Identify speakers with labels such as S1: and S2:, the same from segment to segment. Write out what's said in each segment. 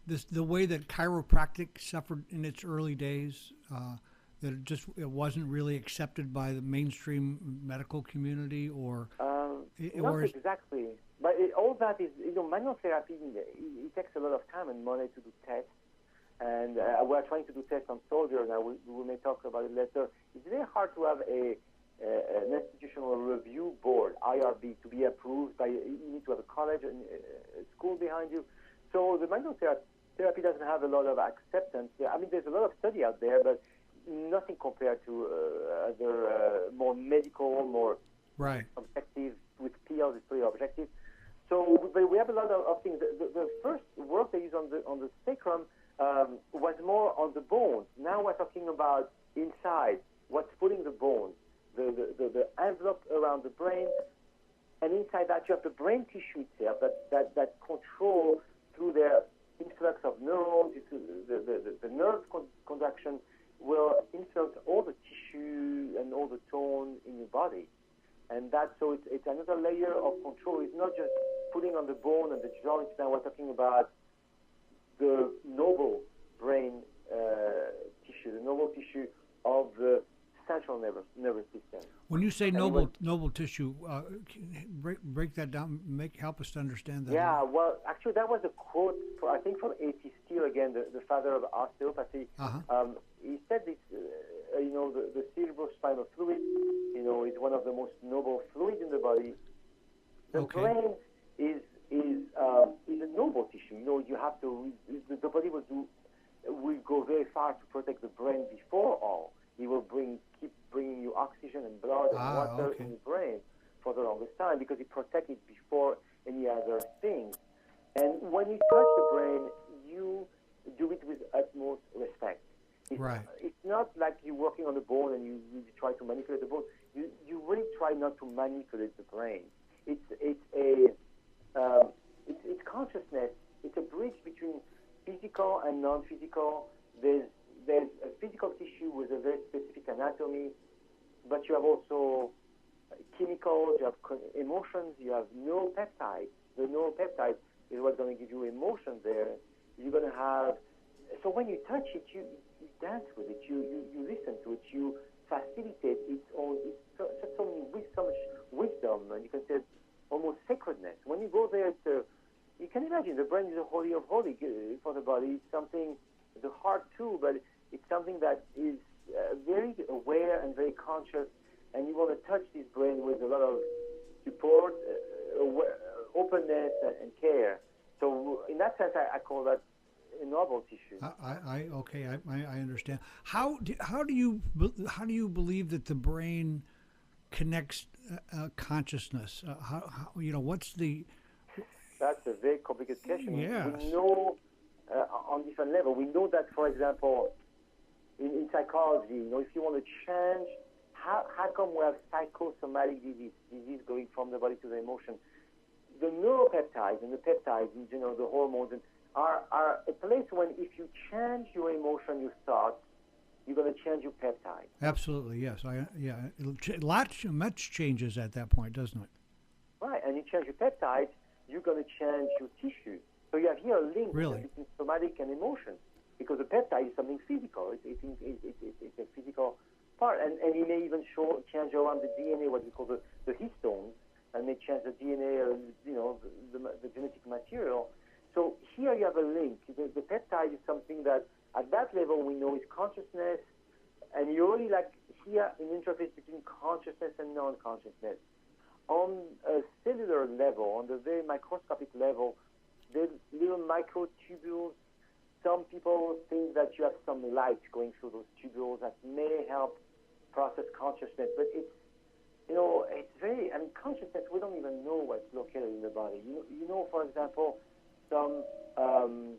S1: the way that chiropractic suffered in its early days, that it wasn't really accepted by the mainstream medical community, or
S2: not exactly. But all that is, manual therapy, it takes a lot of time and money to do tests. And we're trying to do tests on soldiers now. We may talk about it later. It's very hard to have an institutional review board, IRB, to be approved by. You need to have a college and a school behind you. So the manual therapy doesn't have a lot of acceptance. I mean, there's a lot of study out there, but nothing compared to other more medical, more objective. With pills, it's pretty objective. So we have a lot of things. The first work they used on the sacrum was more on the bones. Now we're talking about inside, what's pulling the bones, the envelope around the brain, and inside that you have the brain tissue itself that control through their influx of neurons, the nerve conduction will influence all the tissue and all the tone in your body. And so it's another layer of control. It's not just putting on the bone and the joints. Now we're talking about the noble brain tissue, the noble tissue of the central nervous system.
S1: When you say noble tissue, break that down. Help us to understand that.
S2: Yeah, well, actually, that was a quote, I think, from A.T. Steele, again, the father of osteopathy. He said this, the cerebrospinal fluid, is one of the most noble fluids in the body. The brain is a noble tissue. You have to, the body will go very far to protect the brain before all. It will keep bringing you oxygen and blood and water in the brain for the longest time because it protects it before any other thing. And when you touch the brain, you do it with utmost respect. It's not like you're working on the bone and you try to manipulate the bone. You really try not to manipulate the brain. It's consciousness. It's a bridge between physical and non-physical. There's a physical tissue with a very specific anatomy, but you have also chemicals, you have emotions, you have neuropeptides. The neuropeptide is what's going to give you emotion there. You're going to have, so when you touch it, you dance with it, you listen to it, you facilitate its own, so much wisdom, and you can say almost sacredness. When you go there, you can imagine the brain is a holy of holy for the body. It's something, the heart too, but it's something that is very aware and very conscious, and you want to touch this brain with a lot of support, openness, and care. So in that sense, I call that a noble tissue.
S1: I understand. How do you believe that the brain connects consciousness? What's the?
S2: That's a very complicated question.
S1: Yes.
S2: We know on different levels. We know that, for example, in psychology, if you want to change, how come we have psychosomatic disease going from the body to the emotion? The neuropeptides and the peptides, the hormones, are a place when if you change your emotion, your thoughts, you're going to change your peptide.
S1: Absolutely, yes. Much changes at that point, doesn't it?
S2: Right, and you change your peptides, you're going to change your tissue. So you have here a link between somatic and emotion, because the peptide is something physical. It's a physical part, and it may even change around the DNA, what we call the histones, and they change the DNA, the genetic material. So here you have a link. The peptide is something that, at that level, we know is consciousness, and you're really like here an interface between consciousness and non-consciousness. On a cellular level, on the very microscopic level, there's little microtubules. Some people think that you have some light going through those tubules that may help process consciousness, but it's very, consciousness, we don't even know what's located in the body. For example, you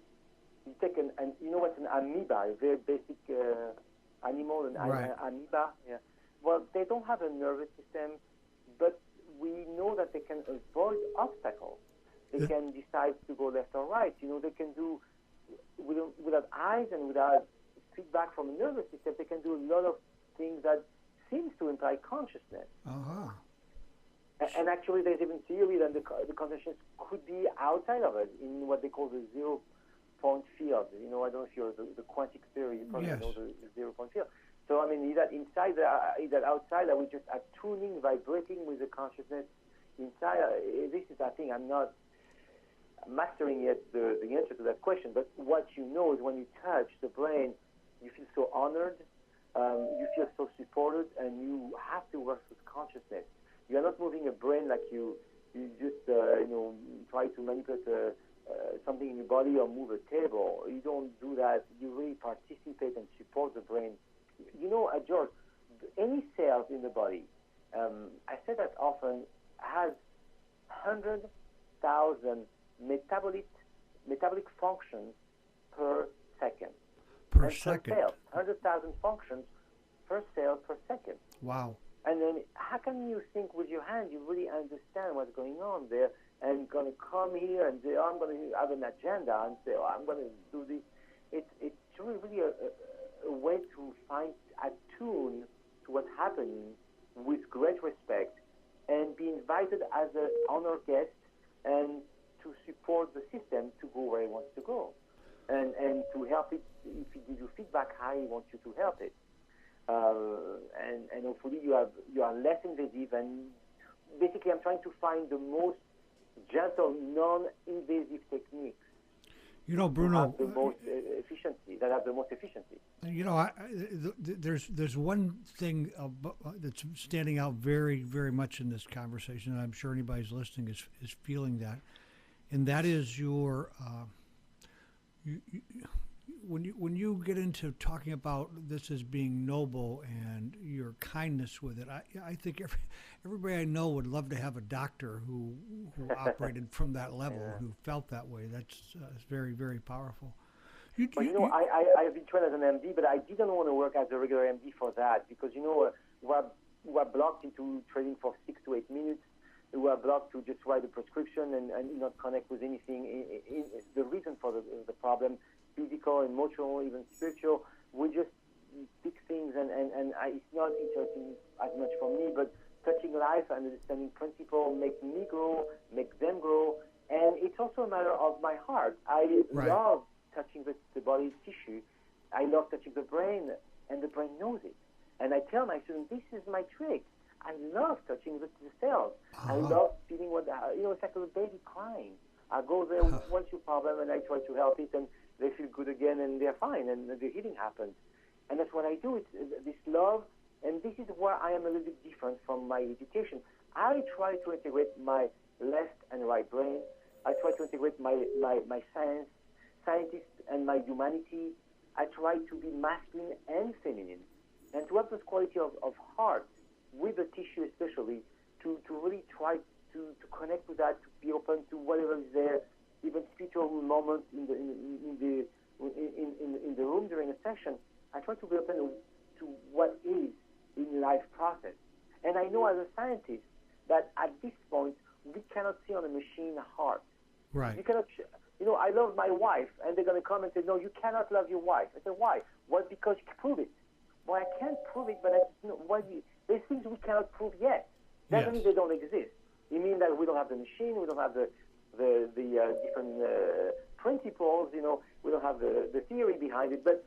S2: take what's an amoeba, a very basic animal, amoeba. Yeah. Well, they don't have a nervous system, but we know that they can avoid obstacles. They can decide to go left or right. They can do, without eyes and without feedback from the nervous system, they can do a lot of things that seems to imply consciousness. And actually, there's even theory that the consciousness could be outside of it, in what they call the zero point field. You know, I don't know if you're the quantic theory, you probably
S1: Yes.
S2: know the 0 point field. So, I mean, either inside, either outside, I would just attuning, vibrating with the consciousness inside. This is, I think, I'm not mastering yet the answer to that question, but what you know is when you touch the brain, you feel so honored, you feel so supported, and you have to work with consciousness. You are not moving a brain like you just, try to manipulate something in your body or move a table. You don't do that. You really participate and support the brain. You know, George, any cells in the body, I say that often, has 100,000 metabolic functions per second.
S1: Per
S2: and
S1: second.
S2: Per cell, 100,000 functions per cell per second.
S1: Wow.
S2: And then how can you think with your hand you really understand what's going on there and going to come here and say, oh, I'm going to have an agenda and say, oh, I'm going to do this. It's really a way to attune to what's happening with great respect and be invited as an honored guest and to support the system to go where it wants to go and to help it if it gives you feedback how it wants you to help it. And hopefully you are less invasive, and basically I'm trying to find the most gentle, non-invasive techniques.
S1: You know, Bruno,
S2: have the most efficiency.
S1: You know, there's one thing that's standing out very, very much in this conversation, and I'm sure anybody's listening is feeling that, and that is your when you get into talking about this as being noble and your kindness with it, I think everybody I know would love to have a doctor who operated from that level, who felt that way. That's very, very powerful.
S2: I have been trained as an MD, but I didn't want to work as a regular MD for that because, we're blocked into training for 6 to 8 minutes. We are blocked to just write a prescription and not connect with anything. The reason for the problem, physical, emotional, even spiritual, we just pick things and it's not interesting as much for me, but touching life and understanding principle makes me grow, makes them grow, and it's also a matter of my heart. I love touching the body's tissue. I love touching the brain, and the brain knows it. And I tell my students, this is my trick. I love touching the cells. I love feeling it's like a baby crying. I go there, what's your problem? And I try to help it, and they feel good again, and they're fine, and the healing happens. And that's what I do. It's this love, and this is where I am a little bit different from my education. I try to integrate my left and right brain. I try to integrate my scientist and my humanity. I try to be masculine and feminine, and to have this quality of heart with the tissue especially, to really try to connect with that, to be open to whatever is there, even spiritual moments in the room during a session. I try to be open to what is in life process. And I know as a scientist that at this point we cannot see on a machine a heart.
S1: Right.
S2: You cannot. I love my wife, and they're going to come and say, no, you cannot love your wife. I said, why? Well, because you can prove it. Well, I can't prove it, but there's things we cannot prove yet. Doesn't mean they don't exist. It means that we don't have the machine, we don't have the different principles, we don't have the theory behind it, but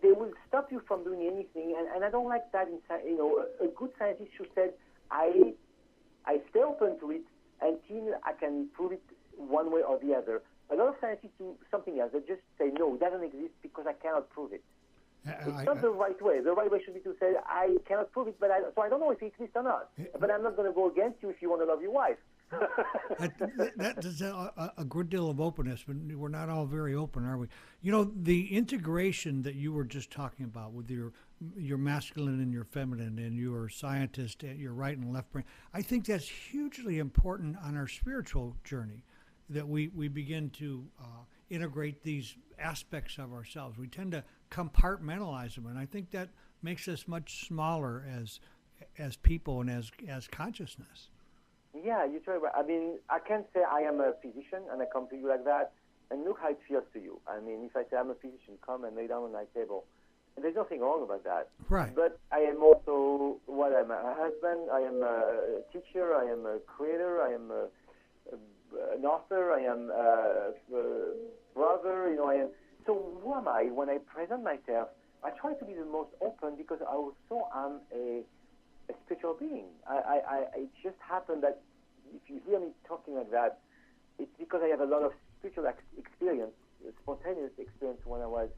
S2: they will stop you from doing anything, and I don't like that. A good scientist should say, I stay open to it until I can prove it one way or the other. A lot of scientists do something else. They just say, no, it doesn't exist because I cannot prove it. It's not the right way. The right way should be to say, I cannot prove it, so I don't know if it exists or not. But I'm not going to go against you if you want to love your wife.
S1: That's a good deal of openness, but we're not all very open, are we? The integration that you were just talking about with your masculine and your feminine and your scientist and your right and left brain, I think that's hugely important on our spiritual journey, that we begin to integrate these aspects of ourselves. We tend to compartmentalize them, and I think that makes us much smaller as people and as consciousness.
S2: Yeah, you're right. I mean, I can't say I am a physician and I come to you like that and look how it feels to you. I mean, if I say I'm a physician, come and lay down on my table. And there's nothing wrong about that.
S1: Right.
S2: But I am also I'm a husband, I am a teacher, I am a creator, I am an author, I am a brother, I drama is when I present myself, I try to be the most open because I also am a spiritual being. It just happened that if you hear me talking like that, it's because I have a lot of spiritual experience, spontaneous experience when I was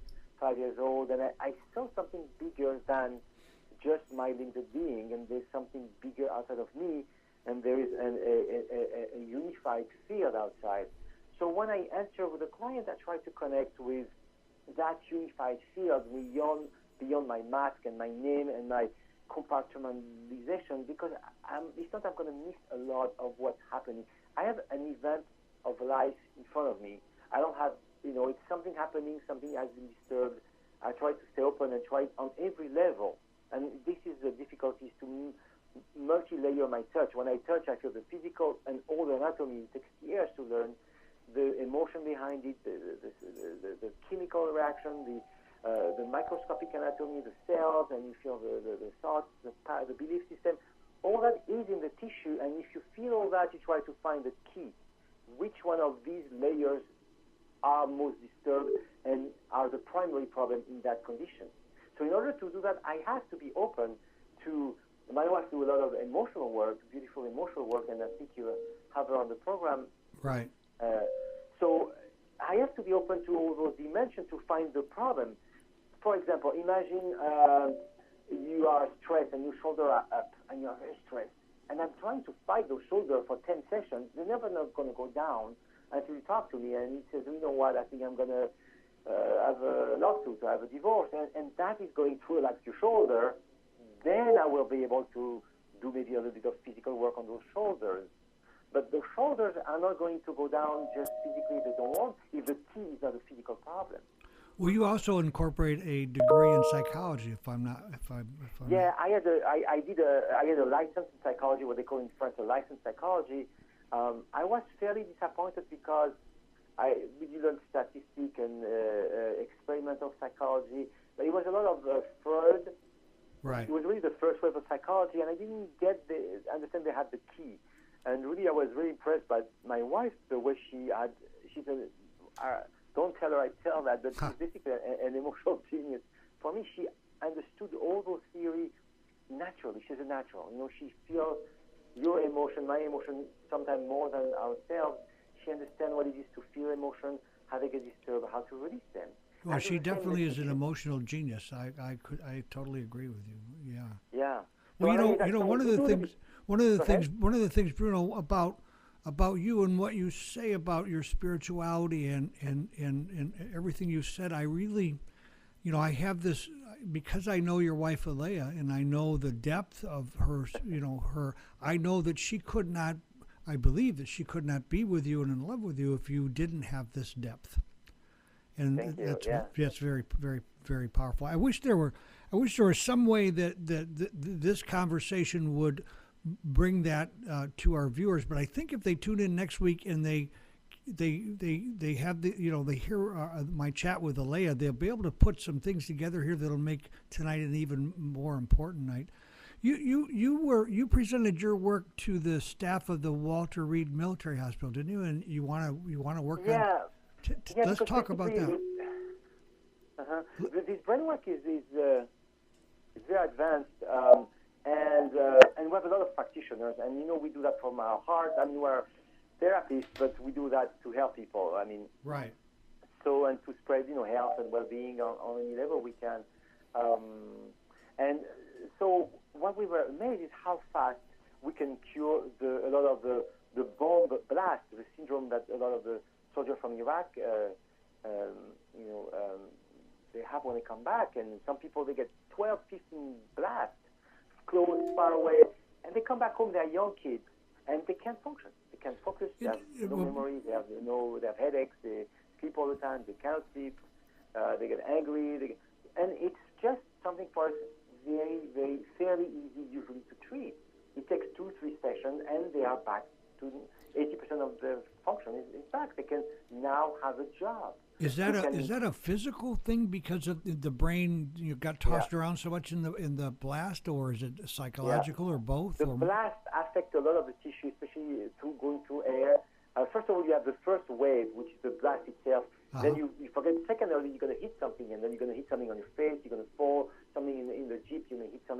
S2: 5 years old, and I saw something bigger than just my limited being, and there's something bigger outside of me, and there is a unified field outside. So when I enter with a client, I try to connect with that unified field beyond my mask and my name and my compartmentalization, because it's not I'm going to miss a lot of what's happening. I have an event of life in front of me. I don't have, it's something happening, something has been disturbed. I try to stay open and try on every level. And this is the difficulty, is to multi-layer my touch. When I touch, I feel the physical and all the anatomy. It takes years to learn the emotion behind it, the chemical reaction, the microscopic anatomy, the cells, and you feel the thoughts, the belief system. All that is in the tissue, and if you feel all that, you try to find the key. Which one of these layers are most disturbed and are the primary problem in that condition? So in order to do that, I have to be open to, my wife do a lot of emotional work, beautiful emotional work, and I think you have her on the program.
S1: Right.
S2: So I have to be open to all those dimensions to find the problem. For example, imagine you are stressed and your shoulders are up and you are very stressed. And I'm trying to fight those shoulders for 10 sessions. They're never not going to go down until you talk to me. And he says, you know what, I think I'm going to have a lawsuit, or have a divorce. And that is going to relax your shoulder. Then I will be able to do maybe a little bit of physical work on those shoulders. But the shoulders are not going to go down just physically if they don't want, if the key is not a physical problem.
S1: Will you also incorporate a degree in psychology? If I'm not.
S2: Yeah, I had a license in psychology, what they call in France a licensed psychology. I was fairly disappointed because we did learn statistic and experimental psychology, but it was a lot of Freud.
S1: Right.
S2: It was really the first wave of psychology, and I didn't understand they had the key. And really, I was really impressed by my wife, the way she's don't tell her I tell that, but she's basically an emotional genius. For me, she understood all those theories naturally. She's a natural. She feels your emotion, my emotion, sometimes more than ourselves. She understands what it is to feel emotion, how they get disturbed, how to release them.
S1: Well, she definitely is an emotional genius. I totally agree with you. Yeah.
S2: Yeah.
S1: Well, one of the things, Bruno, about you and what you say about your spirituality and everything you said, I really, I have this, because I know your wife Alea and I know the depth of her, I know that I believe that she could not be with you and in love with you if you didn't have this depth. And that's very, very, very powerful. I wish there was some way that this conversation would bring that to our viewers. But I think if they tune in next week and they have they hear my chat with Alea, they'll be able to put some things together here that'll make tonight an even more important night. You presented your work to the staff of the Walter Reed Military Hospital, didn't you? And you want to work on. Let's talk about that.
S2: This brain work is very advanced, and we have a lot of practitioners, and we do that from our heart. I mean, we're therapists, but we do that to help people. I mean,
S1: right.
S2: So, and to spread health and well-being on any level we can. And so, what we were amazed is how fast we can cure a lot of the bomb blast, the syndrome that a lot of the soldiers from Iraq, they have when they come back. And some people, they get 12, 15 blasts, close, far away, and they come back home, they're young kids, and they can't function. They can't focus, they have no memory, they have headaches, they sleep all the time, they cannot sleep, they get angry, and it's just something for us very, very, fairly easy usually to treat. It takes 2-3 sessions, and they are back to 80% of their function is back. They can now have a job.
S1: Is that a physical thing because of the brain got tossed around so much in the blast, or is it psychological, or both?
S2: The blast affects a lot of the tissue, especially going through air. First of all, you have the first wave, which is the blast itself. Then you forget secondarily, you're going to hit something, and then you're going to hit something on your face, you're going to